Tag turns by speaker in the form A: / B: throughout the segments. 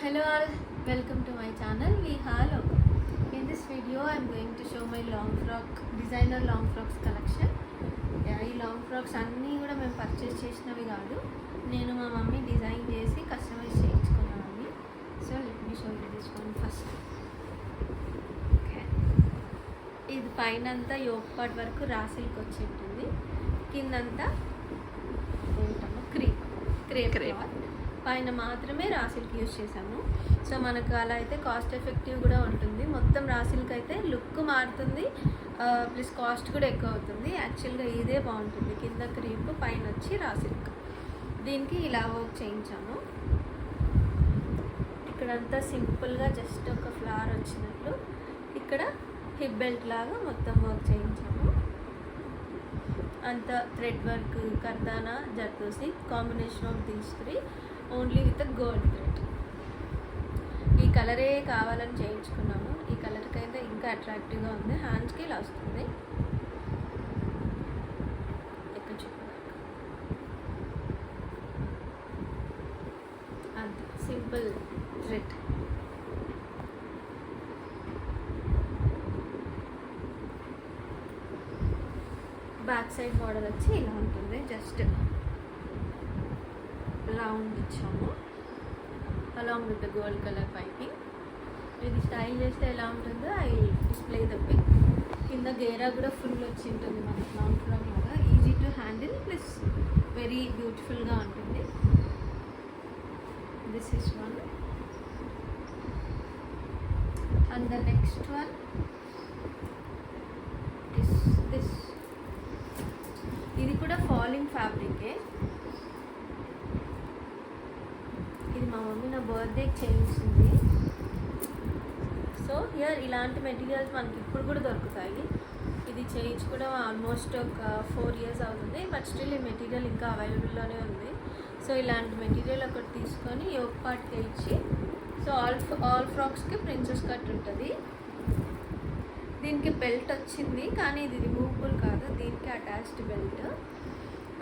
A: Hello all, welcome to my channel Hello. In this video I am going to show my long frock designer long frocks collection. ఈ long frocks అన్నీ కూడా మేము purchase చేసినవి కాదు, నేను మా mummy design చేసి కస్టమైజ్ చేయించుకున్నాను. So let me show you this one first. Okay, ఇది పైన అంతా యోక్ పార్ట్ వరకు రాసిల్కి వచ్చి ఉంటుంది, కిందంతా ఏంటమ్మా క్రేప్ పైన మాత్రమే రాసిల్కి యూజ్ చేసాము. సో మనకు అలా అయితే కాస్ట్ ఎఫెక్టివ్ కూడా ఉంటుంది. మొత్తం రాసిల్కి అయితే లుక్ మారుతుంది, ప్లస్ కాస్ట్ కూడా ఎక్కువ అవుతుంది. యాక్చువల్గా ఇదే బాగుంటుంది, కింద క్రీప్ పైన వచ్చి రాసిల్క్. దీనికి ఇలా వర్క్ చేయించాము. ఇక్కడంతా సింపుల్గా జస్ట్ ఒక ఫ్లవర్ వచ్చినట్లు, ఇక్కడ హిప్ బెల్ట్ లాగా మొత్తం వర్క్ చేయించాము. అంత థ్రెడ్ వర్క్, కర్దానా, zardozi combination of these three only with gold thread. ఈ కలరే కావాలని చేయించుకున్నాము. ఈ కలర్కి అయితే ఇంకా అట్రాక్టివ్గా ఉంది. హ్యాండ్స్కి ఇలా వస్తుంది, ఎక్కడ చూపడానికి అంతే simple thread. Back side model వచ్చి ఇలా ఉంటుంది, జస్ట్ రౌండ్ ఇచ్చాము along with the gold colour piping. ఇది స్టైల్ చేస్తే ఎలా ఉంటుందో ఐ డిస్ప్లే ద పిక్. కింద గేరా కూడా ఫుల్ వచ్చి ఉంటుంది మనకి లాంగ్ ఫ్రాక్ లాగా, easy to handle plus very బ్యూటిఫుల్గా ఉంటుంది. This is one and the next one this. ఇది కూడా ఫాలింగ్ ఫ్యాబ్రికే. ఇది మా మమ్మీ నా బర్త్డేకి చేయించింది. సో హియర్ ఇలాంటి మెటీరియల్స్ మనకి ఇప్పుడు కూడా దొరుకుతాయి. ఇది చేయించుకోవడం ఆల్మోస్ట్ ఒక 4 years అవుతుంది, బట్ స్టిల్ ఈ మెటీరియల్ ఇంకా అవైలబుల్లోనే ఉంది. సో ఇలాంటి మెటీరియల్ ఒకటి తీసుకొని యోక్ పార్ట్కి ఇచ్చి, సో ఆల్ ఫ్రాక్స్కి ప్రిన్సెస్ కట్ ఉంటుంది. దీనికి బెల్ట్ వచ్చింది, కానీ ఇది రిమూవబుల్ కాదు, దీనికి అటాచ్డ్ బెల్ట్.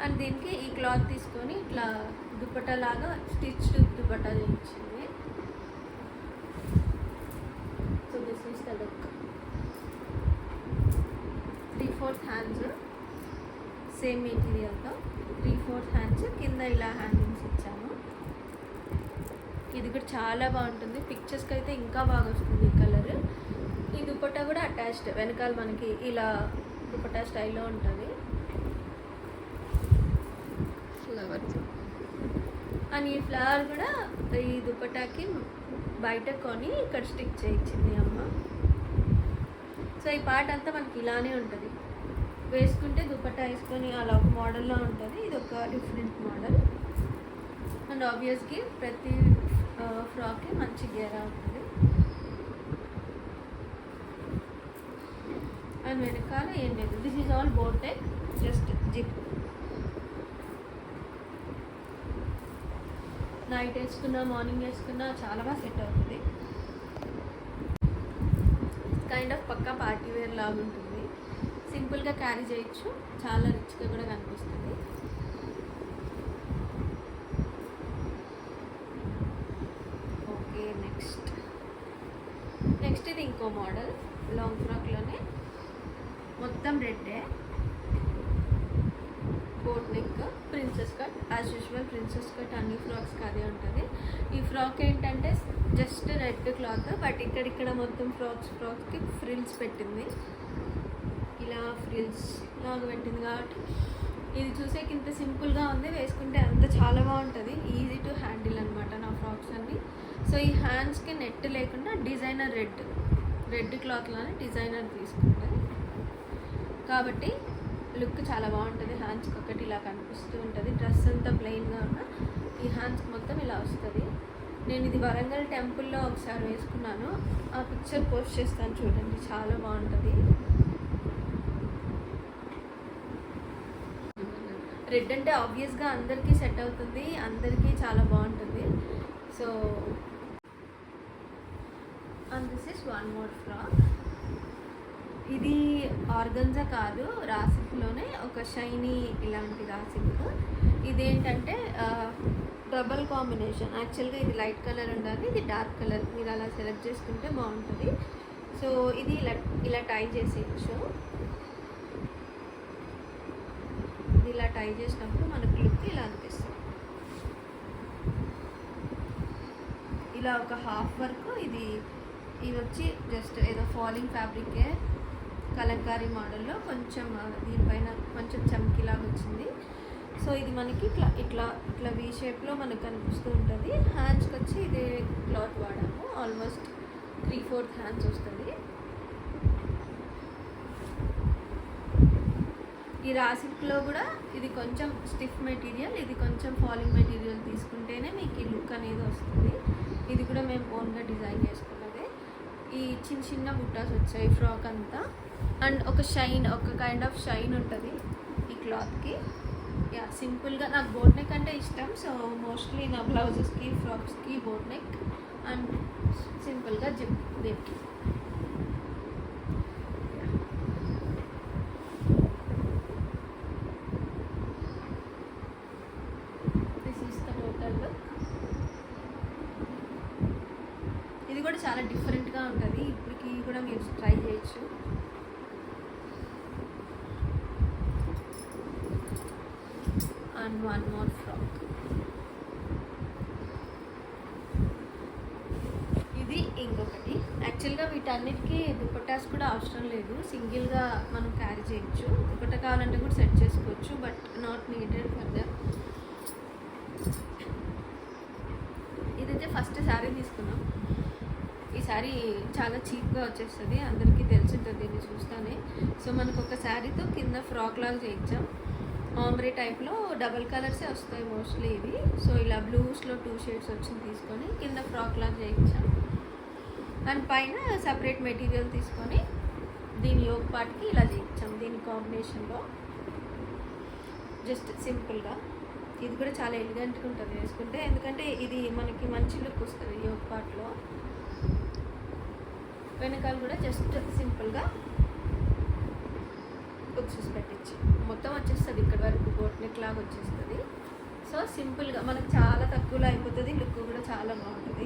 A: అండ్ దీనికి ఈ క్లాత్ తీసుకొని ఇట్లా దుపట్టా లాగా స్టిచ్డ్ దుపట్టా చేయించింది. So this is the look. 3/4 hands same మెటీరియల్తో, 3/4 హ్యాండ్స్ కింద ఇలా హ్యాండింగ్స్ ఇచ్చాము. ఇది కూడా చాలా బాగుంటుంది, పిక్చర్స్కి అయితే ఇంకా బాగా వస్తుంది ఈ కలర్. ఈ దుపట్టా కూడా అటాచ్డ్, వెనకాల మనకి ఇలా దుపట్టా స్టైల్లో ఉంటుంది. అండ్ ఈ ఫ్లవర్ కూడా ఈ దుపట్టాకి బయట కొని ఇక్కడ స్టిక్ చేయించింది అమ్మ. సో ఈ పార్ట్ అంతా మనకి ఇలానే ఉంటుంది, వేసుకుంటే దుపట్టా వేసుకొని అలా ఒక మోడల్లో ఉంటుంది. ఇది ఒక డిఫరెంట్ మోడల్. అండ్ ఆబ్వియస్గా ప్రతి ఫ్రాక్కి మంచి గేరా ఉంటుంది. అండ్ వెనకాల ఏం లేదు, this is all boatneck, just zip. Night వేసుకున్నా మార్నింగ్ వేసుకున్నా చాలా బాగా సెట్ అవుతుంది. కైండ్ ఆఫ్ పక్కా పార్టీ వేర్ లాగా ఉంటుంది, సింపుల్గా క్యారీ చేయొచ్చు, చాలా రిచ్గా కూడా కనిపిస్తుంది. ఓకే, నెక్స్ట్ ఇది ఇంకో మోడల్ లాంగ్ ఫ్రాక్లోనే, మొత్తం రెడ్డే, boat neck, princess cut. As usual princess cut అన్ని ఫ్రాక్స్కి అదే ఉంటుంది. ఈ ఫ్రాక్ ఏంటంటే జస్ట్ రెడ్ క్లాత్, బట్ ఇక్కడిక్కడ మొత్తం ఫ్రాక్స్కి ఫ్రిల్స్ పెట్టింది, ఇలా ఫ్రిల్స్ లాగా పెట్టింది. కాబట్టి ఇది చూసేకి ఇంత సింపుల్గా ఉంది, వేసుకుంటే అంత చాలా బాగుంటుంది. ఈజీ టు హ్యాండిల్ అనమాట నా ఫ్రాక్స్ అన్నీ. సో ఈ హ్యాండ్స్కి నెట్ లేకుండా డిజైనర్ రెడ్ క్లాత్లోనే డిజైనర్ తీసుకుంటుంది, కాబట్టి లుక్ చాలా బాగుంటుంది. హ్యాండ్స్కి ఒకటి ఇలా కనిపిస్తూ ఉంటుంది, డ్రెస్ అంతా ప్లెయిన్గా ఉన్న ఈ హ్యాండ్స్కి మొత్తం ఇలా వస్తుంది. నేను ఇది వరంగల్ టెంపుల్లో ఒకసారి వేసుకున్నాను, ఆ పిక్చర్ పోస్ట్ చేస్తాను చూడండి, చాలా బాగుంటుంది. రెడ్ అంటే ఆబ్వియస్గా అందరికీ సెట్ అవుతుంది, అందరికీ చాలా బాగుంటుంది. So and this is one more frock. ఇది ఆర్గన్జా కాదు, రాసిల్క్లోనే ఒక షైనీ ఇలాంటి రాసిల్క్. ఇదేంటంటే డబల్ కాంబినేషన్. యాక్చువల్గా ఇది లైట్ కలర్ ఉండాలి, ఇది డార్క్ కలర్. మీరు అలా సెలెక్ట్ చేసుకుంటే బాగుంటుంది. సో ఇది ఇలా టై చేసేయచ్చు. ఇది ఇలా టై చేసినప్పుడు మనకు లుక్ ఇలా అనిపిస్తుంది. ఇలా ఒక హాఫ్ వర్క్. ఇది వచ్చి జస్ట్ ఏదో ఫాలింగ్ ఫ్యాబ్రికే, కలంకారీ మోడల్లో కొంచెం దీనిపైన కొంచెం చమ్కీలాగా వచ్చింది. సో ఇది మనకి ఇట్లా వీ షేప్లో మనకు కనిపిస్తూ ఉంటుంది. హ్యాండ్స్కి వచ్చి ఇదే క్లాత్ వాడాము. ఆల్మోస్ట్ 3/4 హ్యాండ్స్ వస్తుంది. ఈ రా సిల్క్లో కూడా ఇది కొంచెం స్టిఫ్ మెటీరియల్, ఇది కొంచెం ఫాలింగ్ మెటీరియల్ తీసుకుంటేనే మీకు ఈ లుక్ అనేది వస్తుంది. ఇది కూడా మేము ఓన్గా డిజైన్ చేసుకున్నదే. ఈ చిన్న బుట్టాస్ వచ్చాయి ఫ్రాక్ అంతా. అండ్ ఒక కైండ్ ఆఫ్ షైన్ ఉంటుంది ఈ క్లాత్కి. సింపుల్గా నాకు బోట్ నెక్ అంటే ఇష్టం. సో మోస్ట్లీ నా బ్లౌజెస్కి, ఫ్రాక్స్కి బోట్ నెక్ అండ్ సింపుల్గా జిప్ దీనికి. This is the total look. ఇది కూడా చాలా డిఫరెంట్గా ఉంటుంది. ఇప్పటికి కూడా మీరు ట్రై చేయొచ్చు. And one more frock. ఇది ఇంకొకటి. యాక్చువల్గా వీటన్నిటికీ దుపట్టాస్ కూడా అవసరం లేదు, సింగిల్గా మనం క్యారీ చేయొచ్చు. దుపట్టా కావాలంటే కూడా సెట్ చేసుకోవచ్చు, but not needed for that. ఇదైతే ఫస్ట్ శారీ తీసుకున్నాం. ఈ శారీ చాలా చీప్గా వచ్చేస్తుంది, అందరికీ తెలిసింటుంది దీన్ని చూస్తానే. సో మనకు ఒక శారీతో కింద ఫ్రాక్ లాగా చేయించాం. ఆమ్రే టైప్లో డబల్ కలర్సే వస్తాయి మోస్ట్లీ ఇవి. సో ఇలా బ్లూస్లో 2 షేడ్స్ వచ్చింది తీసుకొని కింద ఫ్రాక్ లాగా చేయించాం. అండ్ పైన సపరేట్ మెటీరియల్ తీసుకొని దీని యోగ్ పార్ట్కి ఇలా చేయించాం. దీని కాంబినేషన్లో జస్ట్ సింపుల్గా. ఇది కూడా చాలా ఎలిగెంట్గా ఉంటుంది వేసుకుంటే, ఎందుకంటే ఇది మనకి మంచి లుక్ వస్తుంది యోగ్ పార్ట్లో. వెనకాల కూడా జస్ట్ సింపుల్గా బుక్సెస్ పెట్టించి మొత్తం వచ్చేస్తుంది. ఇక్కడ వరకు బోట్ నెక్ లాగా వచ్చేస్తుంది. సో సింపుల్గా మనకు చాలా తక్కువలో అయిపోతుంది, లుక్ కూడా చాలా బాగుంటుంది.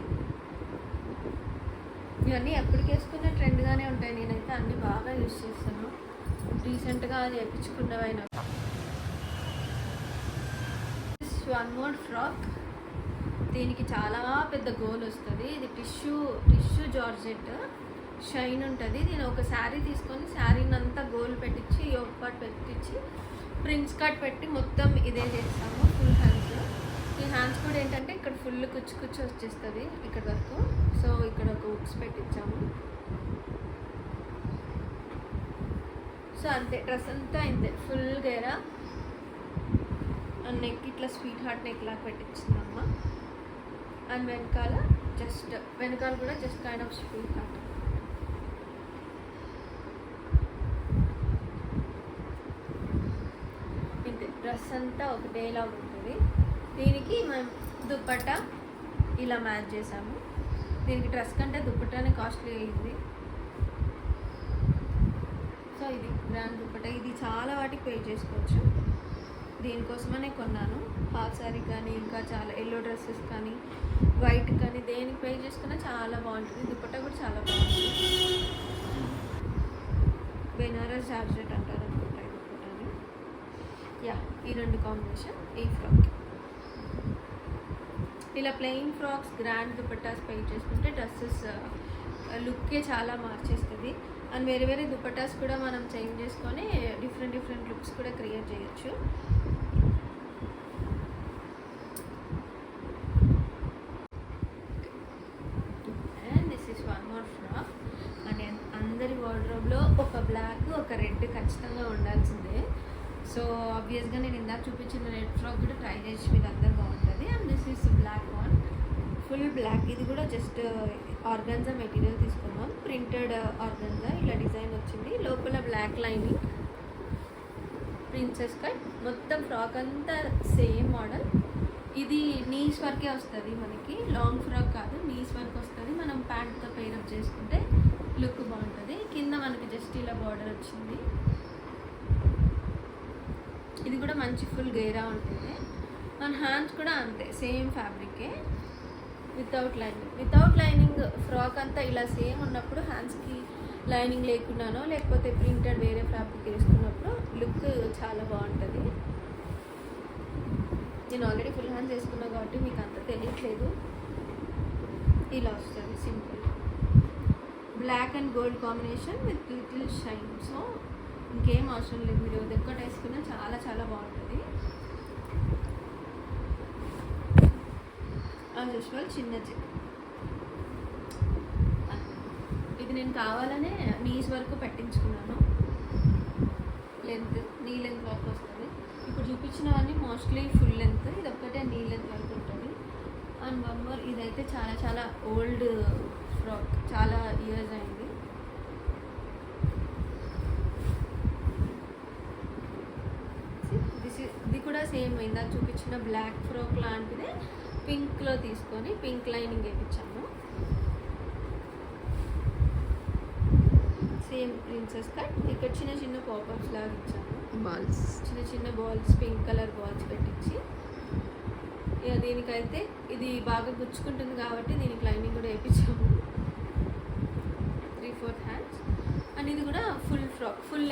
A: ఇవన్నీ ఎప్పటికి వేసుకున్న ట్రెండ్గానే ఉంటాయి. నేనైతే అన్నీ బాగా యూజ్ చేస్తాను, రీసెంట్గా చేయించుకున్నవైనా. One more frock. దీనికి చాలా పెద్ద గోల్ వస్తుంది. ఇది టిష్యూ జార్జెట్ షైన్ ఉంటుంది. నేను ఒక శారీ తీసుకొని శారీని అంతా గోల్ పెట్టించి యోగ్ పార్ట్ పెట్టించి ప్రిన్స్ కట్ పెట్టి మొత్తం ఇదే చేస్తాము. Full hands. ఈ హ్యాండ్స్ కూడా ఏంటంటే ఇక్కడ ఫుల్ కుచ్చి వచ్చేస్తుంది ఇక్కడ వరకు. సో ఇక్కడ ఒక హుక్స్ పెట్టించాము. సో అంతే, డ్రెస్ అంతా ఇంతే ఫుల్ గేరా. అండ్ నెక్ ఇట్లా స్వీట్ హార్ట్ నెక్ లాగా పెట్టించిందమ్మ. అండ్ వెనకాల కూడా just kind of sweet heart. Dress అంతా ఒకటేలా ఉంటుంది. దీనికి మనం దుప్పట్టా ఇలా మ్యాచ్ చేసాము. దీనికి డ్రెస్ కంటే దుప్పట్టానే కాస్ట్లీ అయింది. సో ఇది బ్రాండ్ దుప్పట్టా. ఇది చాలా వాటికి పే చేసుకోవచ్చు. దీనికోసమనే కొన్నాను. హాఫ్ శారీ కానీ ఇంకా చాలా ఎల్లో డ్రెస్సెస్ కానీ వైట్ కానీ దేనికి పే చేసుకున్నా చాలా బాగుంటుంది. దుప్పట్టా కూడా చాలా బాగుంటుంది. బెనారస్ జార్జెట్ అంటారు అనుకుంటా ఈ దుప్పట్టాని. ఈ 2 కాంబినేషన్ ఈ ఫ్రాక్. ఇలా plain frocks grand dupattas pay చేసుకుంటే డ్రెస్సెస్ లుక్కే చాలా మార్చేస్తుంది. అండ్ వేరే దుపట్టాస్ కూడా మనం చేంజ్ చేసుకొని డిఫరెంట్ లుక్స్ కూడా క్రియేట్ చేయొచ్చు. And this is one more frock. And అందరి వార్డ్రోబ్లో ఒక బ్లాక్ ఒక రెడ్ ఖచ్చితంగా ఉండాల్సిందే. సో ఆబ్వియస్గా నేను ఇందాక చూపించిన రెడ్ ఫ్రాక్ కూడా ట్రై చేసి మీకు అందరు బాగుంటుంది. And this is black one, full black. ఇది కూడా జస్ట్ ఆర్గాన్జా మెటీరియల్ తీసుకున్నాం, ప్రింటెడ్ ఆర్గాన్జా. ఇలా డిజైన్ వచ్చింది, లోపల బ్లాక్ లైనింగ్, ప్రిన్సెస్ కట్. మొత్తం ఫ్రాక్ అంతా సేమ్ మోడల్. ఇది నీస్ వరకే వస్తుంది మనకి, లాంగ్ ఫ్రాక్ కాదు, నీస్ వరకు వస్తుంది. మనం ప్యాంట్తో పేరప్ చేసుకుంటే లుక్ బాగుంటుంది. కింద మనకి జస్ట్ ఇలా బార్డర్ వచ్చింది. ఇది కూడా మంచి ఫుల్ గేరా ఉంటుంది. అండ్ హ్యాండ్స్ కూడా అంతే, సేమ్ ఫ్యాబ్రికే వితౌట్ లైనింగ్ ఫ్రాక్ అంతా ఇలా సేమ్ ఉన్నప్పుడు హ్యాండ్స్కి లైనింగ్ లేకున్నానో లేకపోతే ప్రింటెడ్ వేరే ఫ్యాబ్రిక్ వేసుకున్నప్పుడు లుక్ చాలా బాగుంటుంది. నేను ఆల్రెడీ ఫుల్ హ్యాండ్స్ వేసుకున్నా కాబట్టి మీకు అంత తెలియట్లేదు. ఇలా వస్తుంది simple black and gold combination with little shine. So ఇంకేం అవసరం లేదు, మీరు ఇది ఒక్కటి వేసుకున్నా చాలా చాలా బాగుంటుంది. యాజ్ యూజువల్ చిన్న ఇది నేను కావాలనే నీస్ వరకు పెట్టించుకున్నాను, నీ లెంత్ వరకు వస్తుంది. ఇప్పుడు చూపించినవన్నీ మోస్ట్లీ ఫుల్ లెంత్, ఇది ఒక్కటే నీ లెంత్ వరకు ఉంటుంది. అండ్ వన్ మోర్, ఇదైతే చాలా చాలా ఓల్డ్ ఫ్రాక్, చాలా ఇయర్స్ అయింది. ఇది కూడా సేమ్ ఇందాక చూపించిన బ్లాక్ ఫ్రాక్ లాంటిదే పింక్లో తీసుకొని పింక్ లైనింగ్ వేయించాము. సేమ్ ప్రిన్సెస్ కట్, ఇక్కడ చిన్న చిన్న పాపప్స్ లాగా ఇచ్చాము,
B: బాల్స్,
A: చిన్న చిన్న బాల్స్, పింక్ కలర్ బాల్స్ పెట్టించి. ఇక దీనికైతే ఇది బాగా గుచ్చుకుంటుంది కాబట్టి దీనికి లైనింగ్ కూడా వేయించాము. 3/4 హ్యాండ్స్. అండ్ ఇది కూడా full frock, full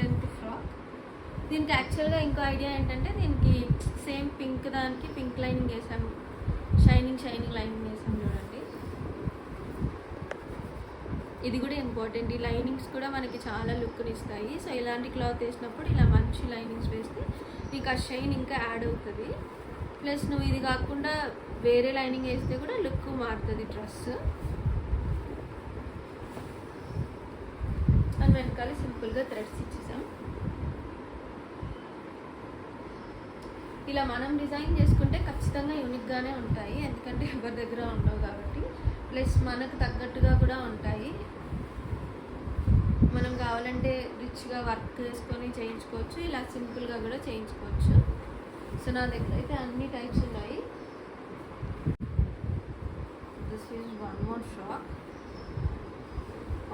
A: length frock. దీనికి యాక్చువల్గా ఇంకో ఐడియా ఏంటంటే దీనికి సేమ్ పింక్ దానికి పింక్ లైనింగ్ వేసాము, షైనింగ్ లైనింగ్ వేసాము చూడండి. ఇది కూడా ఇంపార్టెంట్, ఈ లైనింగ్స్ కూడా మనకి చాలా లుక్ని ఇస్తాయి. సో ఇలాంటి క్లాత్ వేసినప్పుడు ఇలా మంచి లైనింగ్స్ వేస్తే నీకు ఆ షైన్ ఇంకా యాడ్ అవుతుంది. ప్లస్ నువ్వు ఇది కాకుండా వేరే లైనింగ్ వేస్తే కూడా లుక్ మారుతుంది డ్రెస్. అండ్ వెనకాల సింపుల్గా థ్రెడ్స్ ఇచ్చేసాం. ఇలా మనం డిజైన్ చేసుకుంటే ఖచ్చితంగా యూనిక్గానే ఉంటాయి, ఎందుకంటే ఎవరి దగ్గర ఉండవు కాబట్టి. ప్లస్ మనకు తగ్గట్టుగా కూడా ఉంటాయి. మనం కావాలంటే రిచ్గా వర్క్ చేసుకొని చేయించుకోవచ్చు, ఇలా సింపుల్గా కూడా చేయించుకోవచ్చు. సో నా దగ్గర అయితే అన్ని టైప్స్ ఉన్నాయి. This is one more frock,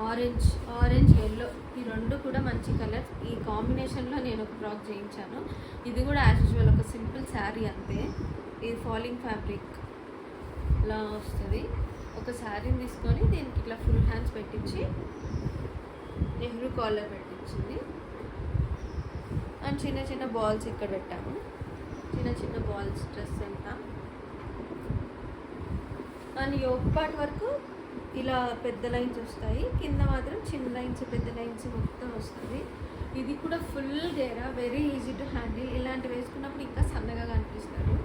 A: orange yellow, ఈ రెండు కూడా మంచి కలర్స్. ఈ కాంబినేషన్లో నేను ఒక ఫ్రాక్ చేయించాను. ఇది కూడా యాజ్ యూజువల్ ఒక సింపుల్ శారీ అంతే. ఇది ఫాలింగ్ ఫ్యాబ్రిక్ ఇలా వస్తుంది. ఒక శారీని తీసుకొని దీనికి ఇట్లా ఫుల్ హ్యాండ్స్ పెట్టించి నెహ్రూ కాలర్ పెట్టించింది. అండ్ చిన్న చిన్న బాల్స్ ఇక్కడ పెట్టాము, చిన్న బాల్స్ డ్రెస్ అంతా. అండ్ యోక్ పార్ట్ వరకు ఇలా పెద్ద లైన్స్ వస్తాయి, కింద మాత్రం చిన్న లైన్స్ పెద్ద లైన్స్ మొత్తం వస్తుంది. ఇది కూడా full Gera, very easy to handle. ఇలాంటివి వేసుకున్నప్పుడు ఇంకా సన్నగా కనిపిస్తారు.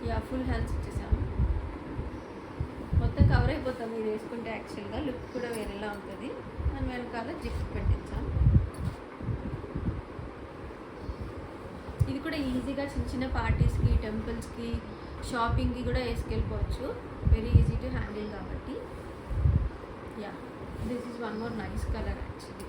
A: యా ఫుల్ హ్యాండ్స్ ఇచ్చేసాము, మొత్తం కవర్ అయిపోతాం ఇది వేసుకుంటే. యాక్చువల్గా లుక్ కూడా వేరేలా ఉంటుంది. అండ్ వెనకాల జిప్ పెట్టించాం. ఇది కూడా ఈజీగా చిన్న పార్టీస్కి, టెంపుల్స్కి, షాపింగ్కి కూడా వేసుకెళ్ళిపోవచ్చు. వెరీ ఈజీ టు హ్యాండిల్ కాబట్టి. Yeah this is one more nice colour actually.